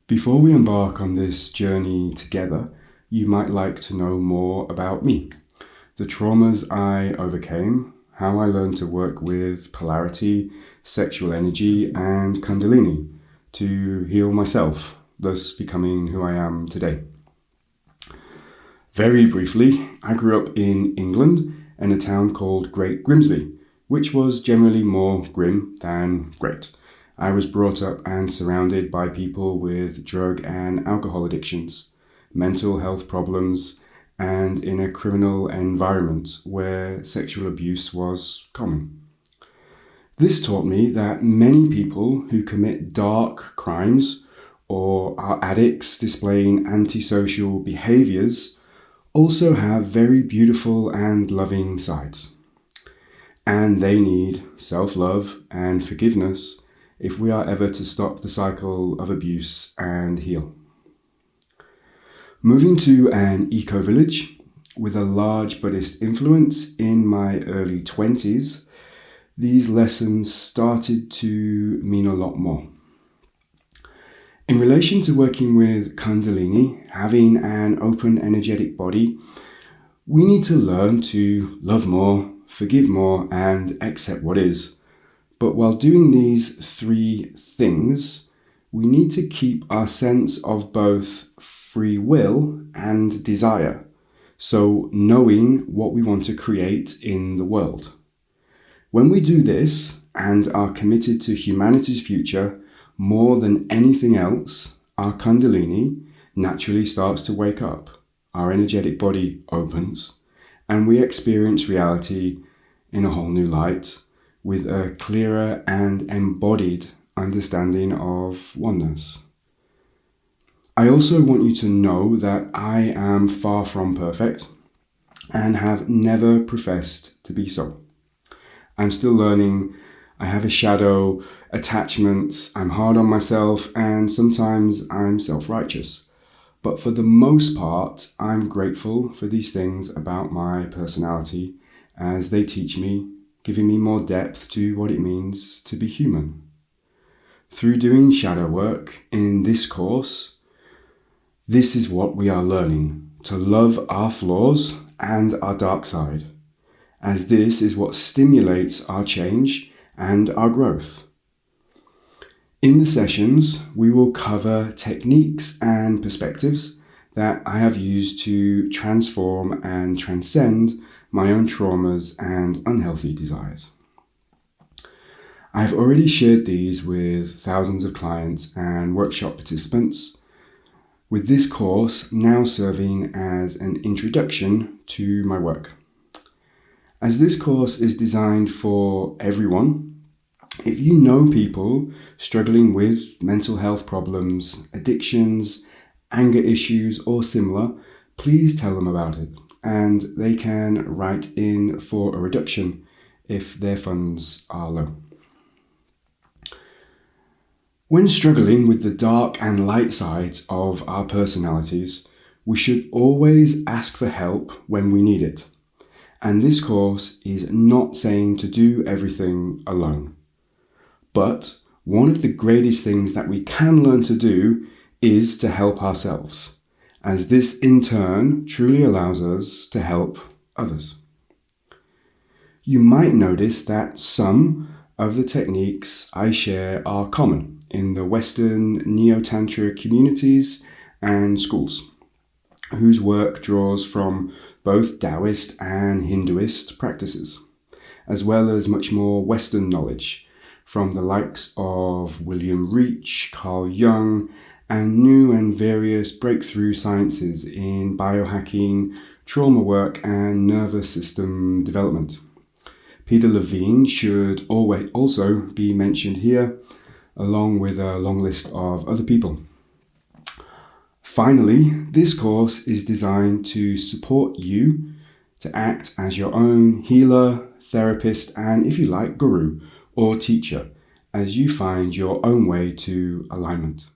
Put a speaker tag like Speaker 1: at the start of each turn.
Speaker 1: Before we embark on this journey together, you might like to know more about me, the traumas I overcame, how I learned to work with polarity, sexual energy, and Kundalini to heal myself, thus becoming who I am today. Very briefly, I grew up in England in a town called Great Grimsby, which was generally more grim than great. I was brought up and surrounded by people with drug and alcohol addictions, mental health problems, and in a criminal environment where sexual abuse was common. This taught me that many people who commit dark crimes or are addicts displaying antisocial behaviors also have very beautiful and loving sides. And they need self-love and forgiveness if we are ever to stop the cycle of abuse and heal. Moving to an eco-village with a large Buddhist influence in my early 20s, these lessons started to mean a lot more. In relation to working with Kundalini, having an open energetic body, we need to learn to love more, forgive more, and accept what is. But while doing these three things, we need to keep our sense of both free will and desire, so knowing what we want to create in the world. When we do this and are committed to humanity's future more than anything else, our Kundalini naturally starts to wake up, our energetic body opens, and we experience reality in a whole new light, with a clearer and embodied understanding of oneness. I also want you to know that I am far from perfect and have never professed to be so. I'm still learning. I have a shadow, attachments, I'm hard on myself, and sometimes I'm self-righteous. But for the most part, I'm grateful for these things about my personality as they teach me, giving me more depth to what it means to be human. Through doing shadow work in this course, this is what we are learning, to love our flaws and our dark side, as this is what stimulates our change and our growth. In the sessions, we will cover techniques and perspectives that I have used to transform and transcend my own traumas and unhealthy desires. I have already shared these with thousands of clients and workshop participants, with this course now serving as an introduction to my work. As this course is designed for everyone, if you know people struggling with mental health problems, addictions, anger issues, or similar, please tell them about it, and they can write in for a reduction if their funds are low. When struggling with the dark and light sides of our personalities, we should always ask for help when we need it. And this course is not saying to do everything alone. But one of the greatest things that we can learn to do is to help ourselves, as this in turn truly allows us to help others. You might notice that some of the techniques I share are common in the Western Neo-Tantra communities and schools, whose work draws from both Taoist and Hinduist practices, as well as much more Western knowledge from the likes of William Reich, Carl Jung, and new and various breakthrough sciences in biohacking, trauma work, and nervous system development. Peter Levine should always also be mentioned here, along with a long list of other people. Finally, this course is designed to support you to act as your own healer, therapist, and if you like, guru or teacher, as you find your own way to alignment.